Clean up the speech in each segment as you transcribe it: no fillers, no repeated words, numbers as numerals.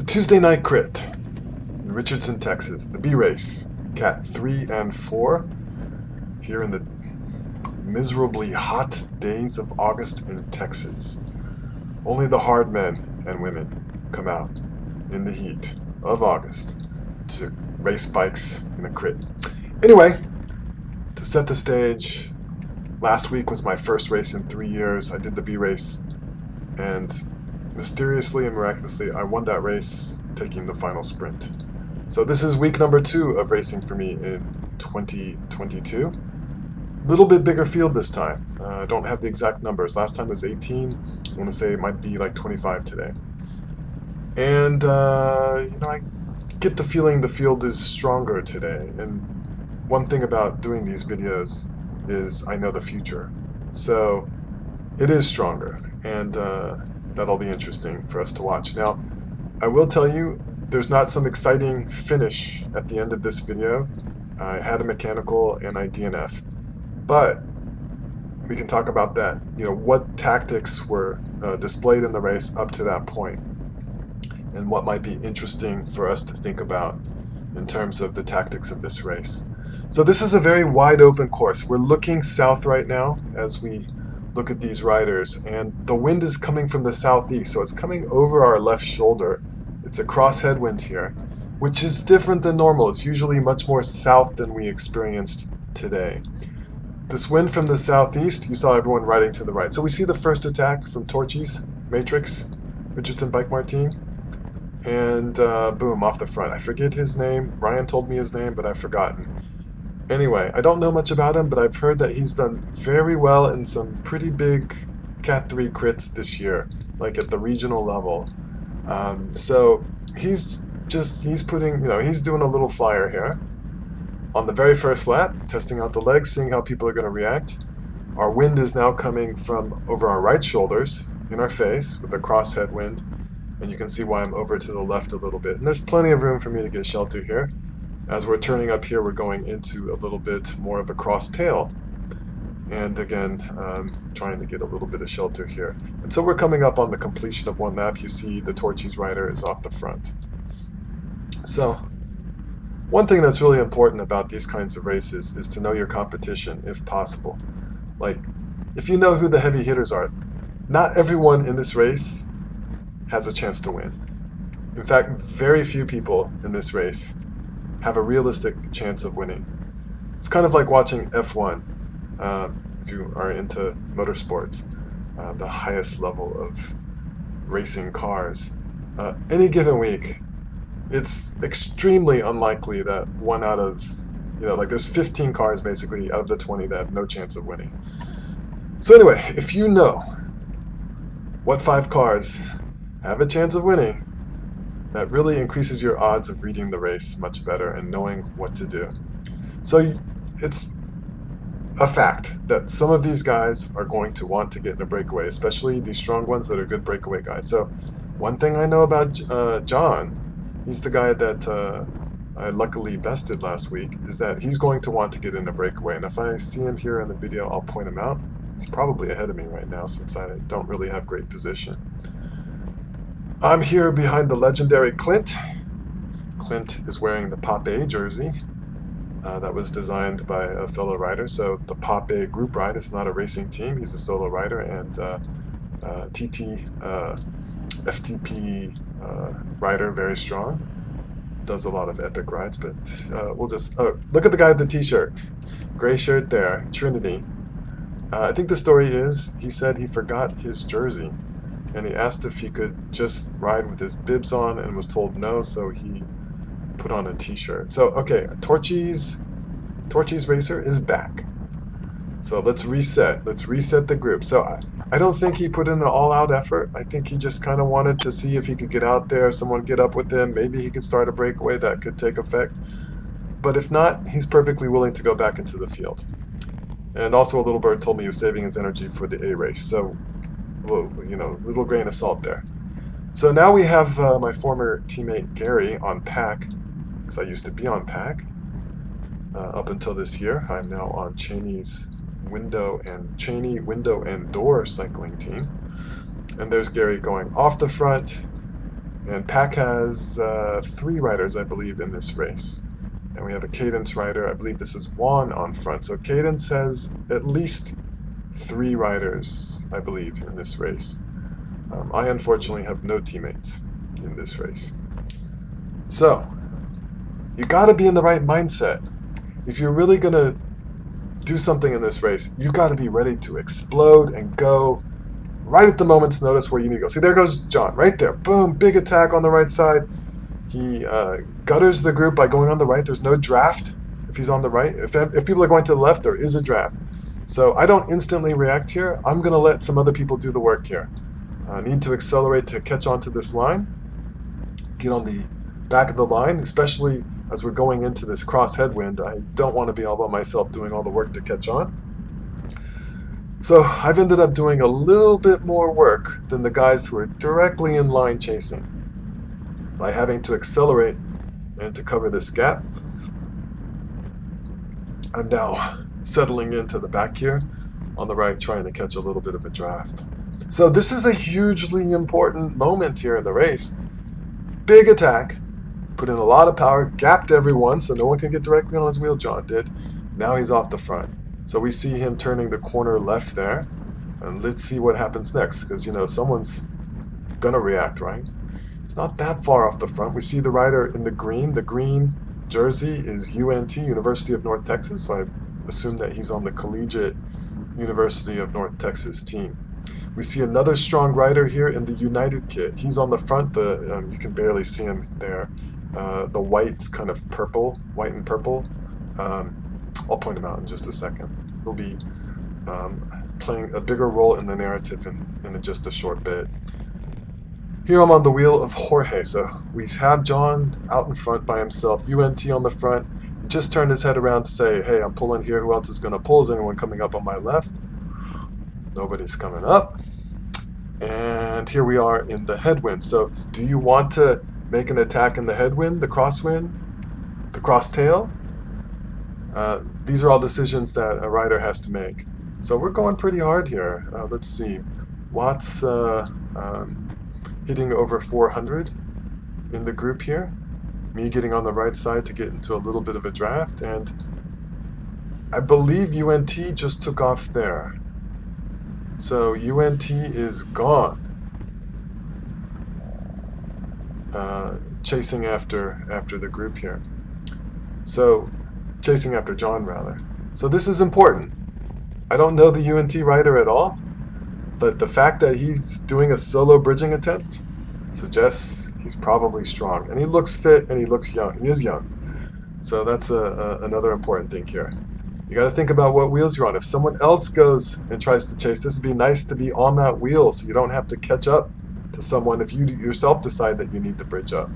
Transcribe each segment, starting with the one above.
Tuesday night crit in Richardson, Texas. The B race, Cat 3 and 4, here in the miserably hot days of August in Texas. Only the hard men and women come out in the heat of August to race bikes in a crit. Anyway, to set the stage, last week was my first race in 3 years. I did the B race, and mysteriously and miraculously, I won that race, taking the final sprint. So this is week number 2 of racing for me in 2022. Little bit bigger field this time. I don't have the exact numbers. Last time was 18. I want to say it might be like 25 today. And, I get the feeling the field is stronger today. And one thing about doing these videos is I know the future. So it is stronger. And that'll be interesting for us to watch. Now, I will tell you, there's not some exciting finish at the end of this video. I had a mechanical and I DNF. But we can talk about that. What tactics were displayed in the race up to that point, and what might be interesting for us to think about in terms of the tactics of this race. So this is a very wide open course. We're looking south right now as we look at these riders, and the wind is coming from the southeast, so it's coming over our left shoulder. It's a cross headwind here, which is different than normal. It's usually much more south than we experienced today. This wind from the southeast, you saw everyone riding to the right. So we see the first attack from Torchy's Matrix, Richardson Bike Mart team. And boom, off the front. I forget his name. Ryan told me his name, but I've forgotten. Anyway, I don't know much about him, but I've heard that he's done very well in some pretty big Cat 3 crits this year, like at the regional level. So he's putting, he's doing a little flyer here. On the very first lap, testing out the legs, seeing how people are going to react. Our wind is now coming from over our right shoulders, in our face, with a cross headwind. And you can see why I'm over to the left a little bit. And there's plenty of room for me to get shelter here. As we're turning up here, we're going into a little bit more of a cross tail. And again, trying to get a little bit of shelter here. And so we're coming up on the completion of one lap. You see the Torchy's rider is off the front. So one thing that's really important about these kinds of races is to know your competition, if possible. Like, if you know who the heavy hitters are, not everyone in this race has a chance to win. In fact, very few people in this race have a realistic chance of winning. It's kind of like watching F1, if you are into motorsports, the highest level of racing cars. Any given week, it's extremely unlikely that one out of, there's 15 cars basically out of the 20 that have no chance of winning. So anyway, if you know what 5 cars have a chance of winning, that really increases your odds of reading the race much better and knowing what to do. So it's a fact that some of these guys are going to want to get in a breakaway, especially these strong ones that are good breakaway guys. So one thing I know about John, he's the guy that I luckily bested last week, is that he's going to want to get in a breakaway. And if I see him here in the video, I'll point him out. He's probably ahead of me right now since I don't really have great position. I'm here behind the legendary Clint. Clint is wearing the Pop A jersey that was designed by a fellow rider. So the Pop A group ride is not a racing team. He's a solo rider, and FTP rider, very strong. Does a lot of epic rides, but we'll just... Oh, look at the guy with the t-shirt. Gray shirt there, Trinity. I think the story is, he said he forgot his jersey, and he asked if he could just ride with his bibs on and was told no, so he put on a t-shirt. So, okay, Torchy's racer is back. So let's reset. Let's reset the group. So I don't think he put in an all-out effort. I think he just kind of wanted to see if he could get out there, someone get up with him. Maybe he could start a breakaway that could take effect. But if not, he's perfectly willing to go back into the field. And also a little bird told me he was saving his energy for the A race. So, well, little grain of salt there. So now we have my former teammate Gary on pack, because I used to be on pack up until this year. I'm now on Cheney window and door cycling team. And there's Gary going off the front, And Pack has 3 riders, I believe, in this race. And we have a Cadence rider. I believe this is Juan on front. So Cadence has at least 3 riders, I believe, in this race. I unfortunately have no teammates in this race. So, you gotta be in the right mindset. If you're really gonna do something in this race, you gotta be ready to explode and go right at the moment's notice where you need to go. See, there goes John, right there. Boom, big attack on the right side. He gutters the group by going on the right. There's no draft if he's on the right. If people are going to the left, there is a draft. So I don't instantly react here. I'm going to let some other people do the work here. I need to accelerate to catch onto this line. Get on the back of the line, especially as we're going into this cross headwind. I don't want to be all by myself doing all the work to catch on. So I've ended up doing a little bit more work than the guys who are directly in line chasing by having to accelerate and to cover this gap. I'm now settling into the back here on the right, trying to catch a little bit of a draft. So this is a hugely important moment here in the race. Big attack, put in a lot of power, gapped everyone so no one can get directly on his wheel. John did. Now he's off the front. So we see him turning the corner left there. And let's see what happens next, because, you know, someone's gonna react, right? It's not that far off the front. We see the rider in the green. The green jersey is UNT, University of North Texas, so I assume that he's on the Collegiate University of North Texas team. We see another strong rider here in the United kit. He's on the front. You can barely see him there. The white kind of purple, white and purple. I'll point him out in just a second. He'll be playing a bigger role in the narrative in just a short bit. Here I'm on the wheel of Jorge. So we have John out in front by himself, UNT on the front. He just turned his head around to say, hey, I'm pulling here. Who else is going to pull? Is anyone coming up on my left? Nobody's coming up. And here we are in the headwind. So do you want to make an attack in the headwind, the crosswind, the crosstail? These are all decisions that a rider has to make. So we're going pretty hard here. Let's see. Watts hitting over 400 in the group here. Me getting on the right side to get into a little bit of a draft. And I believe UNT just took off there. So UNT is gone. Chasing after the group here. So, chasing after John, rather. So this is important. I don't know the UNT rider at all, but the fact that he's doing a solo bridging attempt suggests he's probably strong. And he looks fit and he looks young. He is young. So that's another important thing here. You got to think about what wheels you're on. If someone else goes and tries to chase, this would be nice to be on that wheel so you don't have to catch up to someone if you yourself decide that you need to bridge up.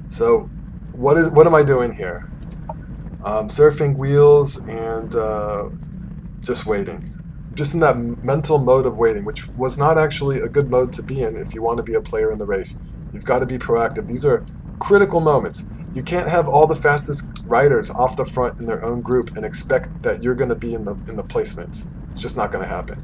So what am I doing here? Surfing wheels and just waiting. Just in that mental mode of waiting, which was not actually a good mode to be in if you want to be a player in the race. You've got to be proactive. These are critical moments. You can't have all the fastest riders off the front in their own group and expect that you're going to be in the placements. It's just not going to happen.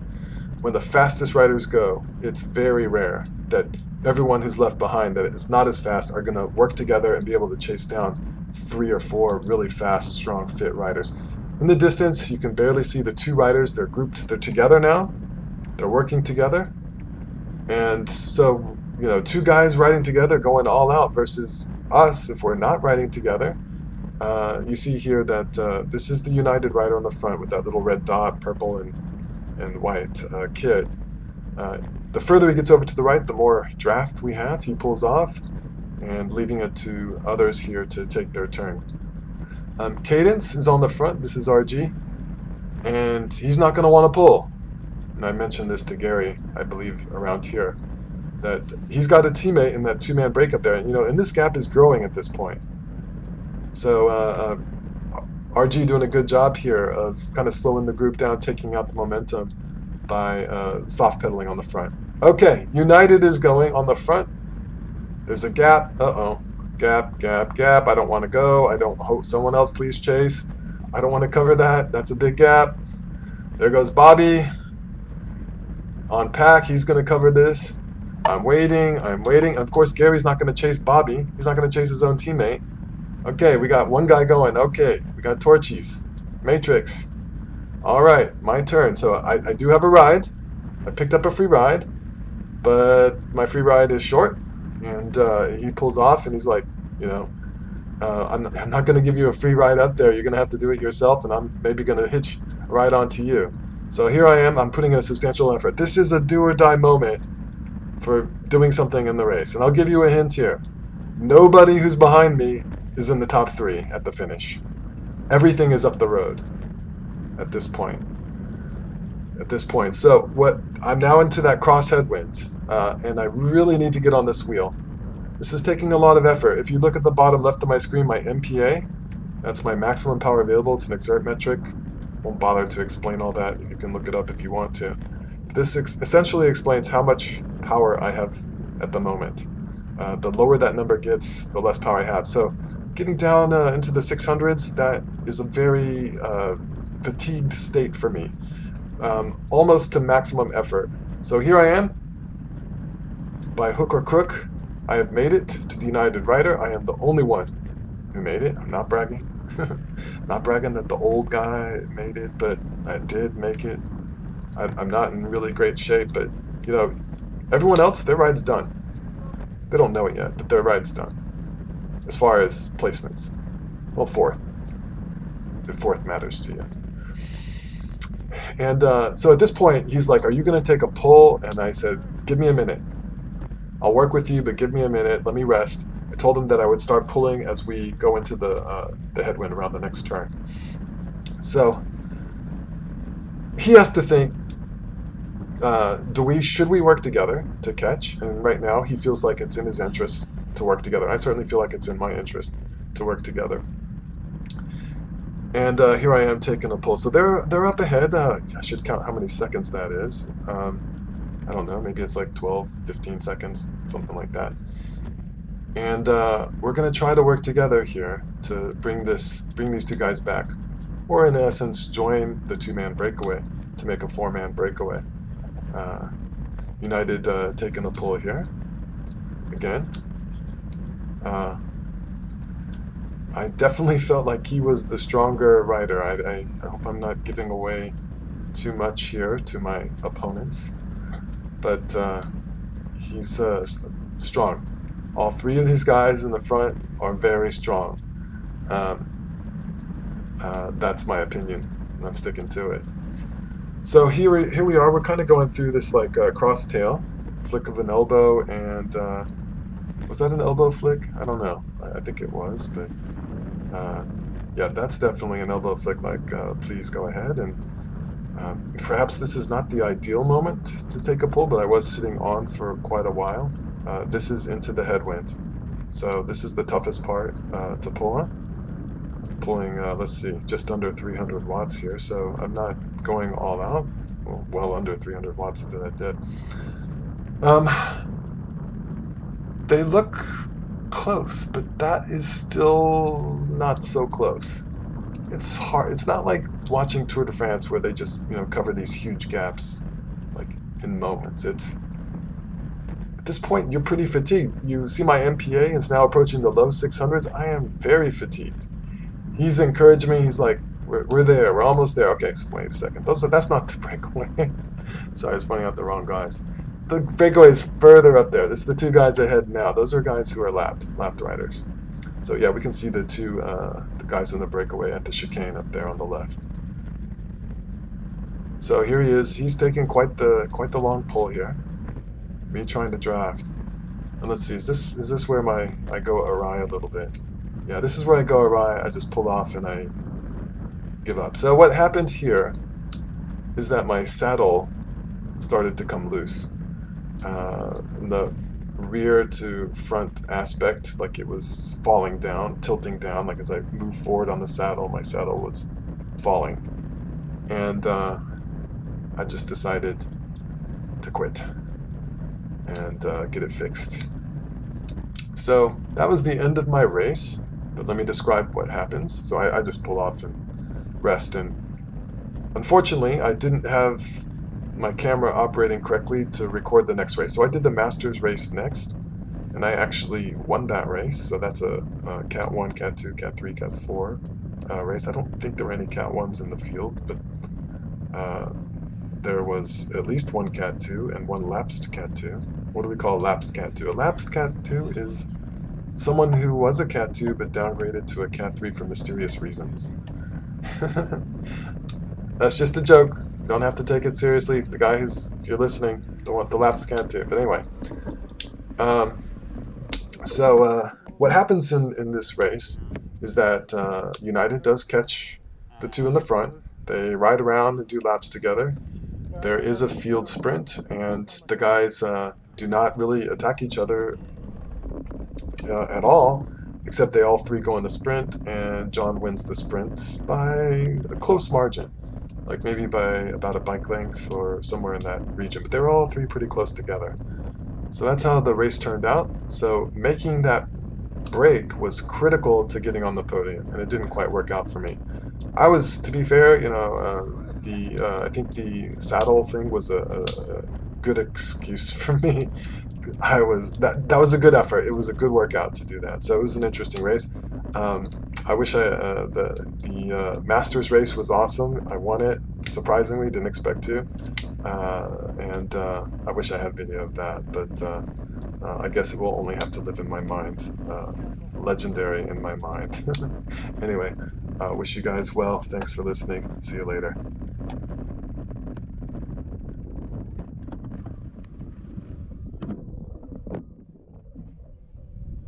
When the fastest riders go, it's very rare that everyone who's left behind that is not as fast are going to work together and be able to chase down 3 or 4 really fast, strong, fit riders. In the distance, you can barely see the 2 riders. They're grouped. They're together now. They're working together. And so, 2 guys riding together going all out versus us if we're not riding together. You see here that this is the United rider on the front with that little red dot, purple and white kit. The further he gets over to the right, the more draft we have. He pulls off and leaving it to others here to take their turn. Cadence is on the front. This is RG. And he's not going to want to pull. And I mentioned this to Gary, I believe, around here, that he's got a teammate in that 2-man breakup there. And this gap is growing at this point. So RG doing a good job here of kind of slowing the group down, taking out the momentum by soft pedaling on the front. Okay, United is going on the front. There's a gap. Uh-oh. Gap, gap, gap. I don't want to go. I don't hope someone else please chase. I don't want to cover that. That's a big gap. There goes Bobby. On Pack, he's going to cover this. I'm waiting, and of course Gary's not going to chase Bobby. He's not going to chase his own teammate. Okay, we got one guy going. Okay, we got Torchies. Matrix. Alright, my turn. So I do have a ride. I picked up a free ride, but my free ride is short, and he pulls off, and he's like, you know, I'm not going to give you a free ride up there. You're going to have to do it yourself, and I'm maybe going to hitch a ride onto you. So here I am. I'm putting in a substantial effort. This is a do-or-die moment for doing something in the race. And I'll give you a hint here. Nobody who's behind me is in the top 3 at the finish. Everything is up the road at this point. So what I'm now into that cross headwind, and I really need to get on this wheel. This is taking a lot of effort. If you look at the bottom left of my screen, my MPA, that's my maximum power available. It's an exert metric. Won't bother to explain all that. You can look it up if you want to. This essentially explains how much power I have at the moment. The lower that number gets, the less power I have. So getting down into the 600s, that is a very fatigued state for me. Almost to maximum effort. So here I am. By hook or crook, I have made it to the United Rider. I am the only one who made it. I'm not bragging. Not bragging that the old guy made it, but I did make it. I'm not in really great shape, but you know, everyone else, their ride's done. They don't know it yet, but their ride's done. As far as placements. Well, 4th. If 4th matters to you. And so at this point, he's like, are you going to take a pull? And I said, give me a minute. I'll work with you, but give me a minute. Let me rest. I told him that I would start pulling as we go into the headwind around the next turn. So he has to think, should we work together to catch? And right now, he feels like it's in his interest to work together. I certainly feel like it's in my interest to work together. And here I am taking a pull. So they're up ahead. I should count how many seconds that is. I don't know, maybe it's like 12, 15 seconds, something like that. And we're going to try to work together here to bring these 2 guys back. Or in essence, join the 2-man breakaway to make a 4-man breakaway. United taking a pull here. Again. I definitely felt like he was the stronger rider. I hope I'm not giving away too much here to my opponents. But he's strong. All 3 of these guys in the front are very strong. That's my opinion, and I'm sticking to it. So here we are. We're kind of going through this like cross tail, flick of an elbow, and was that an elbow flick? I don't know. I think it was, but yeah, that's definitely an elbow flick. Like, please go ahead. And perhaps this is not the ideal moment to take a pull, but I was sitting on for quite a while. This is into the headwind, so this is the toughest part to pull on. Pulling, let's see, just under 300 watts here, so I'm not going all out. Well under 300 watts that I did. They look close, but that is still not so close. It's hard. It's not like watching Tour de France where they just, you know, cover these huge gaps like in moments. It's at this point you're pretty fatigued. You see my MPA is now approaching the low 600s. I am very fatigued. He's encouraged me. He's like, we're there. We're almost there. Okay, so wait a second. That's not the breakaway. Sorry, I was pointing out the wrong guys. The breakaway is further up there. It's the 2 guys ahead now. Those are guys who are lapped riders. So yeah, we can see the 2 the guys in the breakaway at the chicane up there on the left. So here he is. He's taking quite the long pull here. Me trying to draft. And let's see, is this where I go awry a little bit? Yeah, this is where I go awry. I just pull off and I give up. So what happened here is that my saddle started to come loose. In the rear to front aspect, like it was falling down, tilting down, like as I moved forward on the saddle, my saddle was falling. And I just decided to quit and get it fixed. So that was the end of my race, but let me describe what happens. So I just pull off and rest, and unfortunately I didn't have my camera operating correctly to record the next race. So I did the Masters race next, and I actually won that race. So that's a Cat 1, Cat 2, Cat 3, Cat 4 race. I don't think there were any Cat 1s in the field, but there was at least one Cat 2 and one lapsed Cat 2. What do we call a lapsed Cat 2? A lapsed Cat 2 is someone who was a Cat 2 but downgraded to a Cat 3 for mysterious reasons. That's just a joke. You don't have to take it seriously. The guy who's, if you're listening, the lapsed Cat 2. But anyway. What happens in this race is that United does catch the two in the front. They ride around and do laps together. There is a field sprint, and the guys do not really attack each other at all, except they all three go in the sprint, and John wins the sprint by a close margin, like maybe by about a bike length or somewhere in that region. But they were all three pretty close together. So that's how the race turned out. So making that break was critical to getting on the podium, and it didn't quite work out for me. I was, to be fair, I think the saddle thing was a good excuse for me. That was a good effort. It was a good workout to do that. So it was an interesting race. I wish the Masters race was awesome. I won it, surprisingly, didn't expect to. And I wish I had video of that, but I guess it will only have to live in my mind. Legendary in my mind. Anyway, wish you guys well. Thanks for listening. See you later.